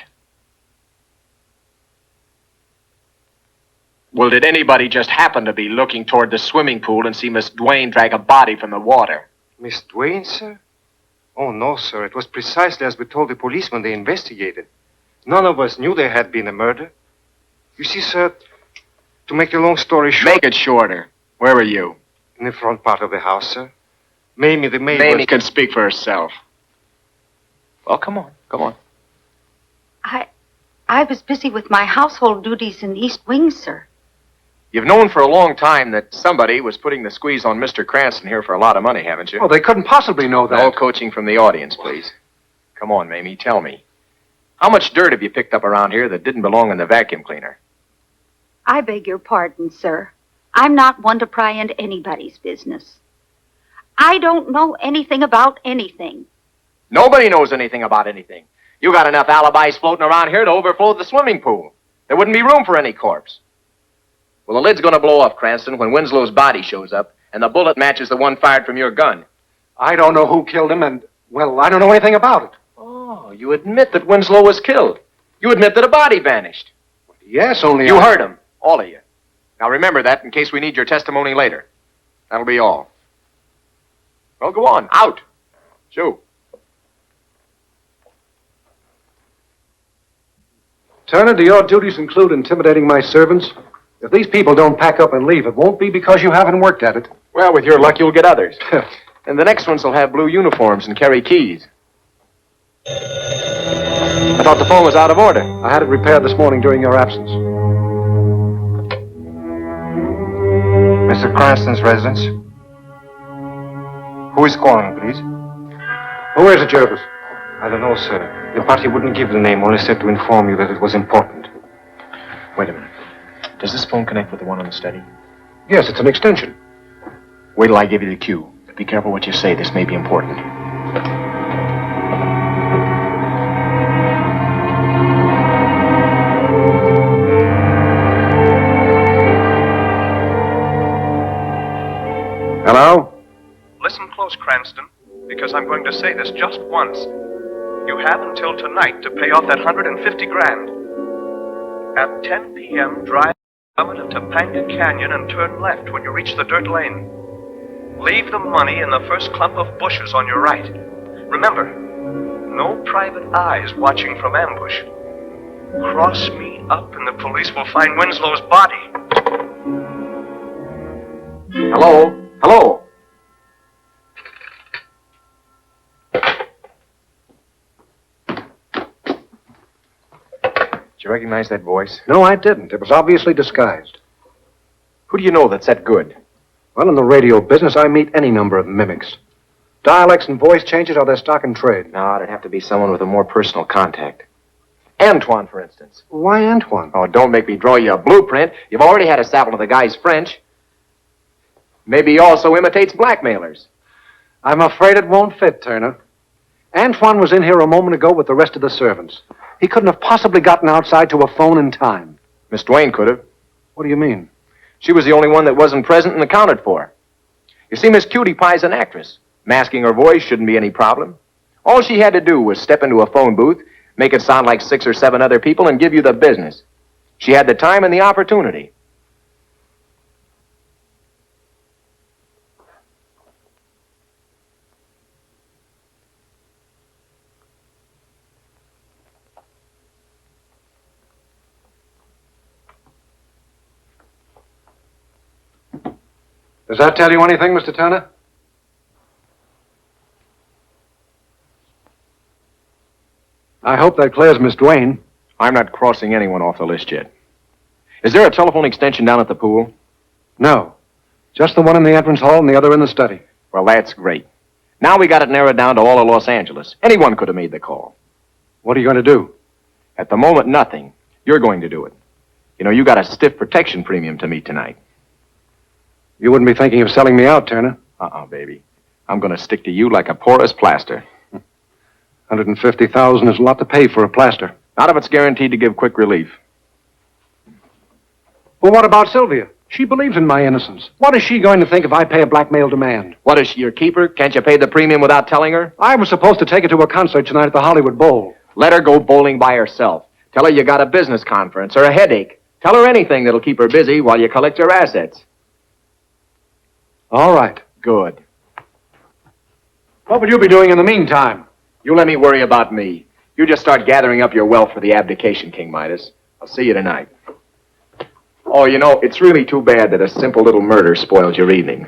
Well, did anybody just happen to be looking toward the swimming pool and see Miss Duane drag a body from the water? Miss Duane, sir? Oh, no, sir. It was precisely as we told the police when they investigated. None of us knew there had been a murder. You see, sir, to make a long story short... Make it shorter. Where were you? In the front part of the house, sir. Mamie, the maid Mamie was... can speak for herself. Well, come on. Come on. I was busy with my household duties in the East Wing, sir. You've known for a long time that somebody was putting the squeeze on Mr. Cranston here for a lot of money, haven't you? Oh, they couldn't possibly know that. No coaching from the audience, please. Come on, Mamie, tell me. How much dirt have you picked up around here that didn't belong in the vacuum cleaner? I beg your pardon, sir. I'm not one to pry into anybody's business. I don't know anything about anything. Nobody knows anything about anything. You got enough alibis floating around here to overflow the swimming pool. There wouldn't be room for any corpse. Well, the lid's going to blow off, Cranston, when Winslow's body shows up, and the bullet matches the one fired from your gun. I don't know who killed him, and, well, I don't know anything about it. Oh, you admit that Winslow was killed. You admit that a body vanished. Yes, only You heard him, all of you. Now remember that in case we need your testimony later. That'll be all. Well, go on, out. Shoo. Turner, do your duties include intimidating my servants? If these people don't pack up and leave, it won't be because you haven't worked at it. Well, with your luck, you'll get others. And the next ones will have blue uniforms and carry keys. I thought the phone was out of order. I had it repaired this morning during your absence. Mr. Cranston's residence. Who is calling, please? Who is it, Jervis? I don't know, sir. The party wouldn't give the name, only said to inform you that it was important. Wait a minute. Does this phone connect with the one on the study? Yes, it's an extension. Wait till I give you the cue. Be careful what you say. This may be important. Hello? Listen close, Cranston, because I'm going to say this just once. You have until tonight to pay off that 150 grand. At 10 p.m., drive out of Topanga Canyon and turn left when you reach the dirt lane. Leave the money in the first clump of bushes on your right. Remember, no private eyes watching from ambush. Cross me up and the police will find Winslow's body. Hello? Hello? Did you recognize that voice? No, I didn't. It was obviously disguised. Who do you know that's that good? Well, in the radio business, I meet any number of mimics. Dialects and voice changes are their stock in trade. No, it'd have to be someone with a more personal contact. Antoine, for instance. Why Antoine? Oh, don't make me draw you a blueprint. You've already had a sample of the guy's French. Maybe he also imitates blackmailers. I'm afraid it won't fit, Turner. Antoine was in here a moment ago with the rest of the servants. He couldn't have possibly gotten outside to a phone in time. Miss Duane could have. What do you mean? She was the only one that wasn't present and accounted for. You see, Miss Cutie Pie's an actress. Masking her voice shouldn't be any problem. All she had to do was step into a phone booth, make it sound like 6 or 7 other people, and give you the business. She had the time and the opportunity. Does that tell you anything, Mr. Turner? I hope that clears Miss Duane. I'm not crossing anyone off the list yet. Is there a telephone extension down at the pool? No. Just the one in the entrance hall and the other in the study. Well, that's great. Now we got it narrowed down to all of Los Angeles. Anyone could have made the call. What are you going to do? At the moment, nothing. You're going to do it. You know, you got a stiff protection premium to meet tonight. You wouldn't be thinking of selling me out, Turner. Baby. I'm going to stick to you like a porous plaster. $150,000 is a lot to pay for a plaster. Not if it's guaranteed to give quick relief. Well, what about Sylvia? She believes in my innocence. What is she going to think if I pay a blackmail demand? What, is she your keeper? Can't you pay the premium without telling her? I was supposed to take her to a concert tonight at the Hollywood Bowl. Let her go bowling by herself. Tell her you got a business conference or a headache. Tell her anything that'll keep her busy while you collect your assets. All right. Good. What will you be doing in the meantime? You let me worry about me. You just start gathering up your wealth for the abdication, King Midas. I'll see you tonight. Oh, you know, it's really too bad that a simple little murder spoils your evening.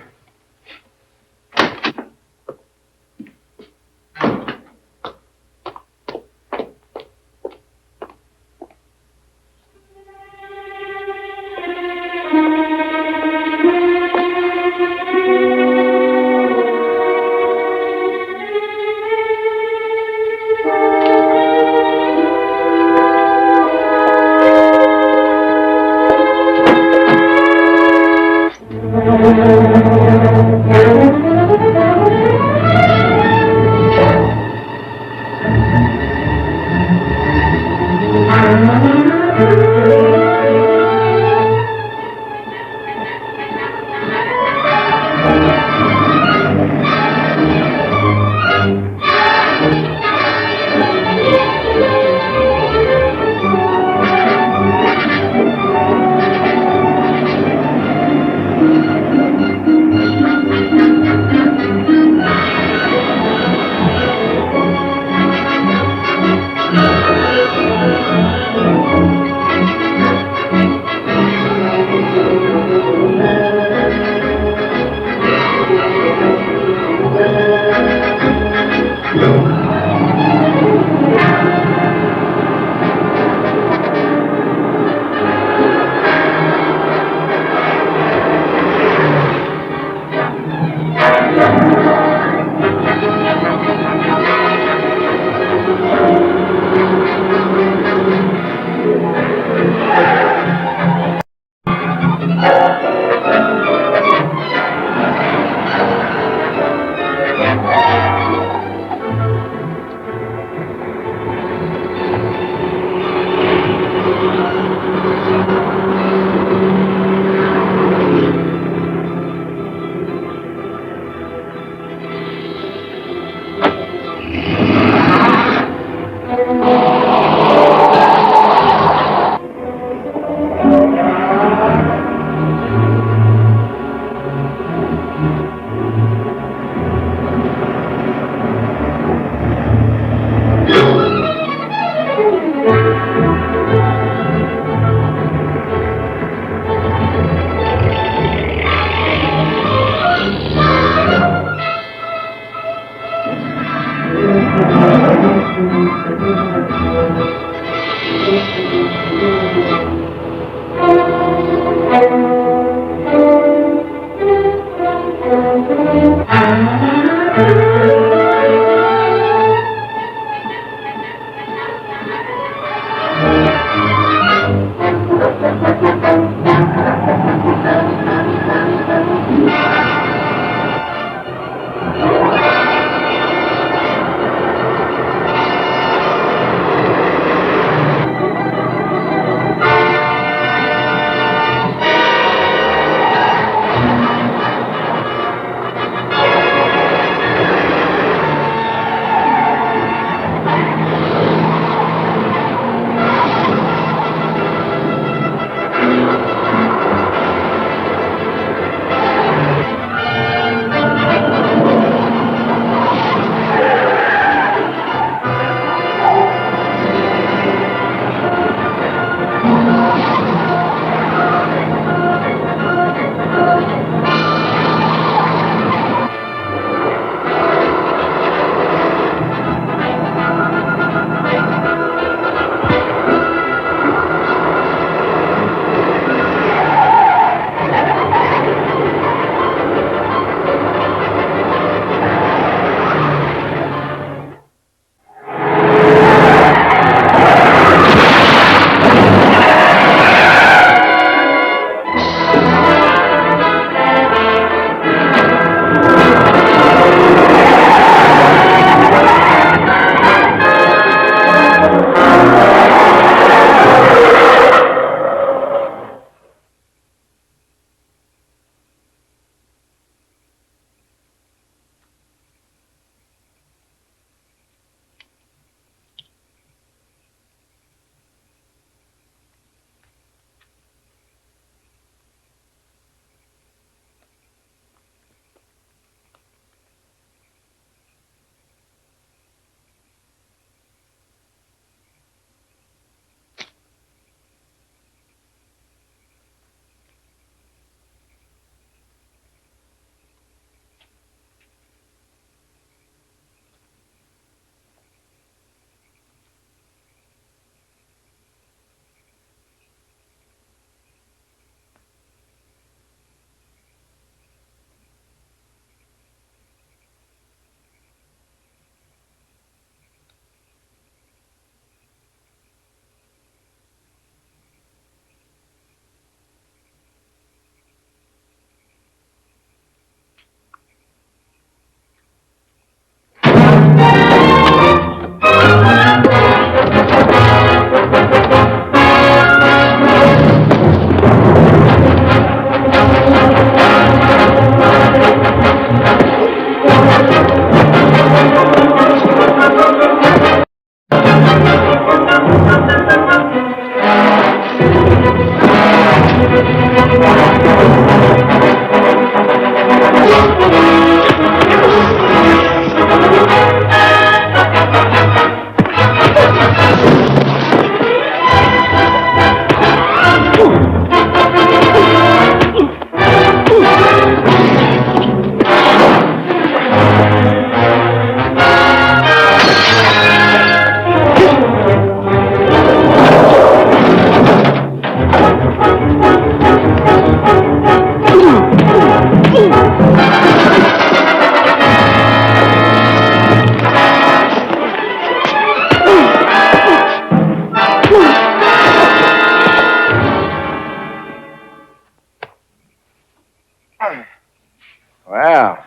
Well,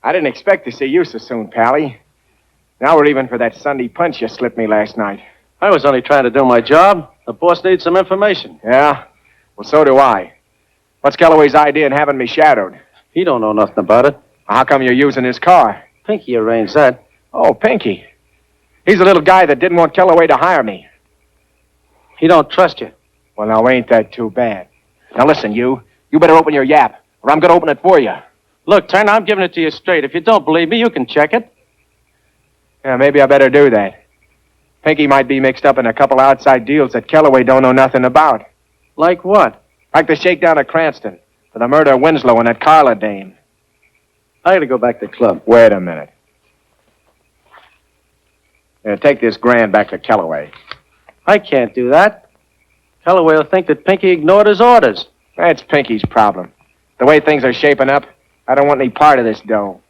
I didn't expect to see you so soon, Pally. Now we're even for that Sunday punch you slipped me last night. I was only trying to do my job. The boss needs some information. Yeah? Well, so do I. What's Kellaway's idea in having me shadowed? He don't know nothing about it. How come you're using his car? Pinky arranged that. Oh, Pinky. He's the little guy that didn't want Kellaway to hire me. He don't trust you. Well, now, ain't that too bad? Now, listen, you. You better open your yap, or I'm going to open it for you. Look, Turner, I'm giving it to you straight. If you don't believe me, you can check it. Yeah, maybe I better do that. Pinky might be mixed up in a couple outside deals that Kellaway don't know nothing about. Like what? Like the shakedown at Cranston for the murder of Winslow and that Carla dame. I gotta go back to the club. Wait a minute. Yeah, take this grand back to Kellaway. I can't do that. Kellaway will think that Pinky ignored his orders. That's Pinky's problem. The way things are shaping up, I don't want any part of this dough.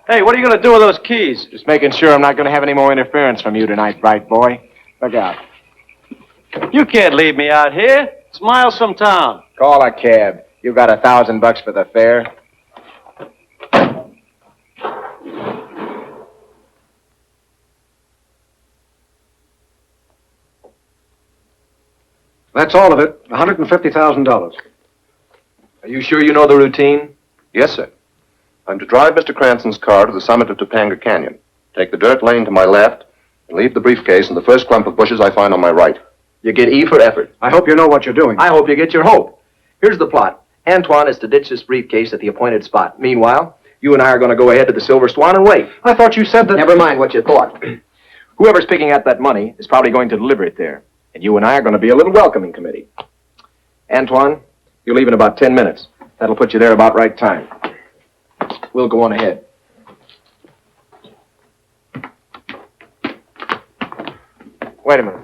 Hey, what are you going to do with those keys? Just making sure I'm not going to have any more interference from you tonight, bright boy. Look out. You can't leave me out here. It's miles from town. Call a cab. You got $1,000 for the fare. That's all of it. $150,000. Are you sure you know the routine? Yes, sir. I'm to drive Mr. Cranston's car to the summit of Topanga Canyon, take the dirt lane to my left, and leave the briefcase in the first clump of bushes I find on my right. You get E for effort. I hope you know what you're doing. I hope you get your hope. Here's the plot. Antoine is to ditch this briefcase at the appointed spot. Meanwhile, you and I are going to go ahead to the Silver Swan and wait. I thought you said that... Never mind what you thought. Whoever's picking out that money is probably going to deliver it there. And you and I are going to be a little welcoming committee. Antoine, you leave in about 10 minutes. That'll put you there about right time. We'll go on ahead. Wait a minute.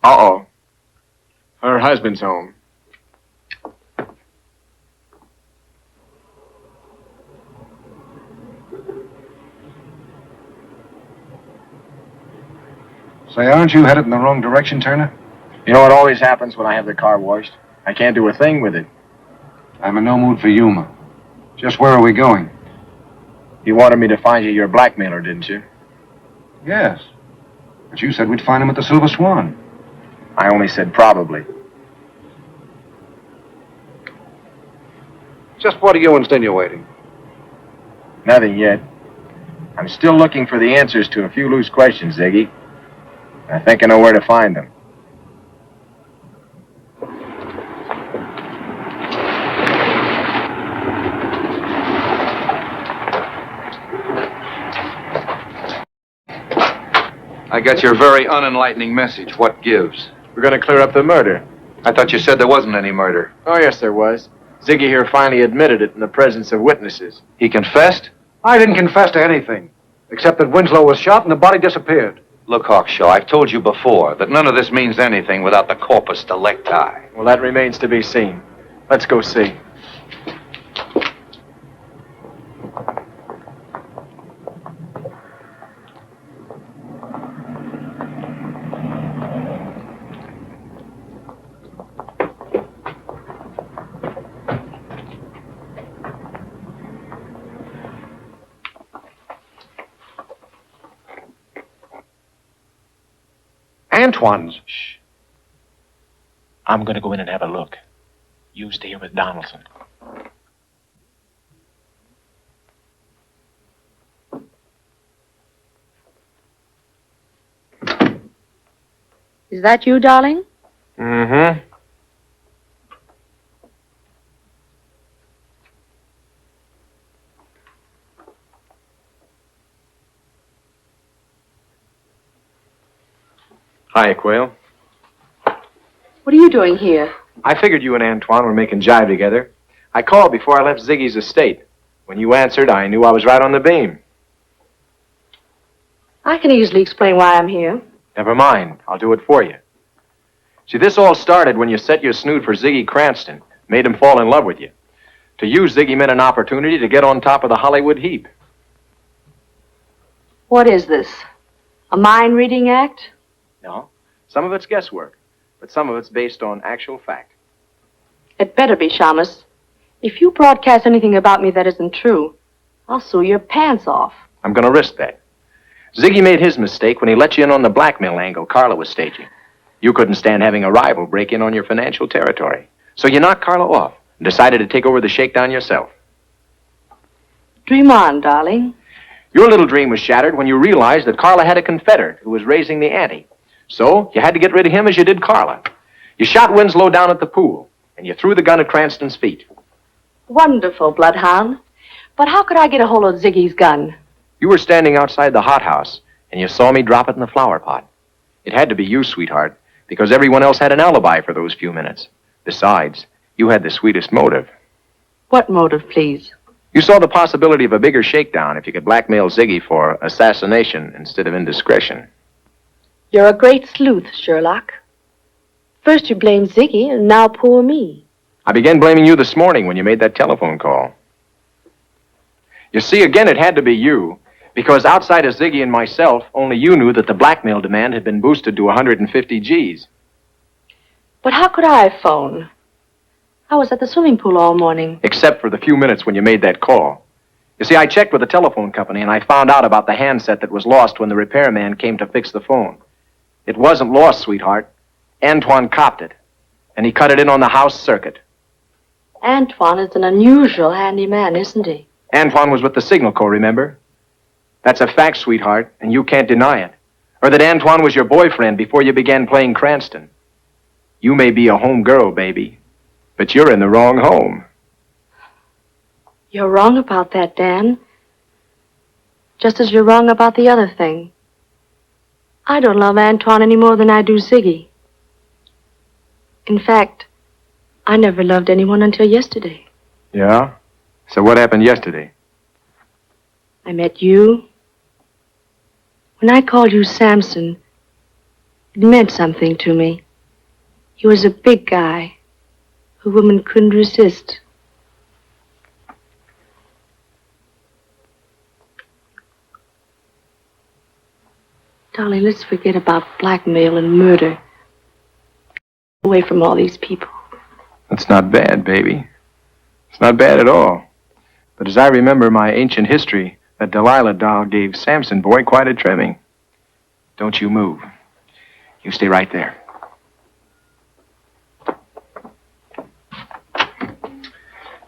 Uh-oh. Her husband's home. Say, aren't you headed in the wrong direction, Turner? You know what always happens when I have the car washed? I can't do a thing with it. I'm in no mood for humor. Just where are we going? You wanted me to find you your blackmailer, didn't you? Yes. But you said we'd find him at the Silver Swan. I only said probably. Just what are you insinuating? Nothing yet. I'm still looking for the answers to a few loose questions, Ziggy. I think I know where to find them. I got your very unenlightening message. What gives? We're going to clear up the murder. I thought you said there wasn't any murder. Oh, yes, there was. Ziggy here finally admitted it in the presence of witnesses. He confessed? I didn't confess to anything, except that Winslow was shot and the body disappeared. Look, Hawkshaw, I've told you before that none of this means anything without the corpus delicti. Well, that remains to be seen. Let's go see. Antoine's. Shh. I'm going to go in and have a look. You stay here with Donaldson. Is that you, darling? Mm-hmm. Hi, Quail. What are you doing here? I figured you and Antoine were making jive together. I called before I left Ziggy's estate. When you answered, I knew I was right on the beam. I can easily explain why I'm here. Never mind. I'll do it for you. See, this all started when you set your snoot for Ziggy Cranston, made him fall in love with you. To you, Ziggy meant an opportunity to get on top of the Hollywood heap. What is this? A mind-reading act? No. Some of it's guesswork, but some of it's based on actual fact. It better be, Shamus. If you broadcast anything about me that isn't true, I'll sue your pants off. I'm going to risk that. Ziggy made his mistake when he let you in on the blackmail angle Carla was staging. You couldn't stand having a rival break in on your financial territory. So you knocked Carla off and decided to take over the shakedown yourself. Dream on, darling. Your little dream was shattered when you realized that Carla had a confederate who was raising the ante. So you had to get rid of him as you did Carla. You shot Winslow down at the pool, and you threw the gun at Cranston's feet. Wonderful, Bloodhound. But how could I get a hold of Ziggy's gun? You were standing outside the hothouse, and you saw me drop it in the flower pot. It had to be you, sweetheart, because everyone else had an alibi for those few minutes. Besides, you had the sweetest motive. What motive, please? You saw the possibility of a bigger shakedown if you could blackmail Ziggy for assassination instead of indiscretion. You're a great sleuth, Sherlock. First you blamed Ziggy, and now poor me. I began blaming you this morning when you made that telephone call. You see, again, it had to be you, because outside of Ziggy and myself, only you knew that the blackmail demand had been boosted to 150 G's. But how could I phone? I was at the swimming pool all morning. Except for the few minutes when you made that call. You see, I checked with the telephone company, and I found out about the handset that was lost when the repairman came to fix the phone. It wasn't lost, sweetheart. Antoine copped it, and he cut it in on the house circuit. Antoine is an unusual handy man, isn't he? Antoine was with the Signal Corps, remember? That's a fact, sweetheart, and you can't deny it. Or that Antoine was your boyfriend before you began playing Cranston. You may be a home girl, baby, but you're in the wrong home. You're wrong about that, Dan. Just as you're wrong about the other thing. I don't love Antoine any more than I do Ziggy. In fact, I never loved anyone until yesterday. Yeah? So what happened yesterday? I met you. When I called you Samson, it meant something to me. He was a big guy who women couldn't resist. Darling, let's forget about blackmail and murder. Away from all these people. That's not bad, baby. It's not bad at all. But as I remember my ancient history, that Delilah doll gave Samson boy quite a trimming. Don't you move. You stay right there.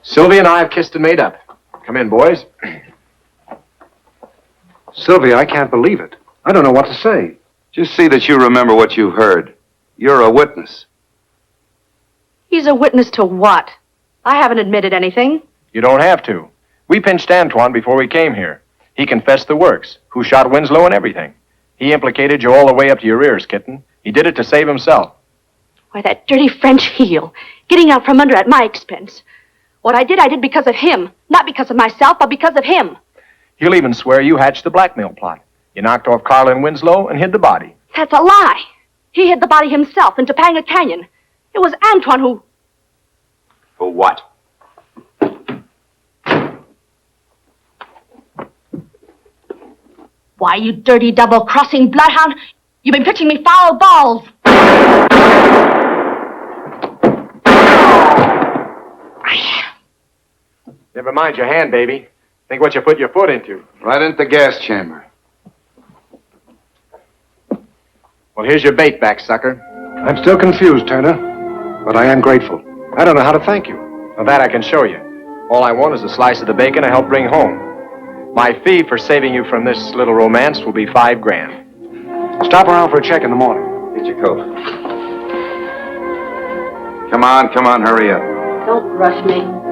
Sylvia and I have kissed and made up. Come in, boys. Sylvia, I can't believe it. I don't know what to say. Just see that you remember what you've heard. You're a witness. He's a witness to what? I haven't admitted anything. You don't have to. We pinched Antoine before we came here. He confessed the works, who shot Winslow and everything. He implicated you all the way up to your ears, kitten. He did it to save himself. Why, that dirty French heel, getting out from under at my expense. What I did because of him. Not because of myself, but because of him. He'll even swear you hatched the blackmail plot. You knocked off Carla and Winslow and hid the body. That's a lie. He hid the body himself in Topanga Canyon. It was Antoine who... For what? Why, you dirty double-crossing bloodhound, you've been pitching me foul balls. Never mind your hand, baby. Think what you put your foot into. Right into the gas chamber. Well, here's your bait back, sucker. I'm still confused, Turner, but I am grateful. I don't know how to thank you. Well, that I can show you. All I want is a slice of the bacon I helped bring home. My fee for saving you from this little romance will be $5 grand. Stop around for a check in the morning. Get your coat. Come on, hurry up. Don't rush me.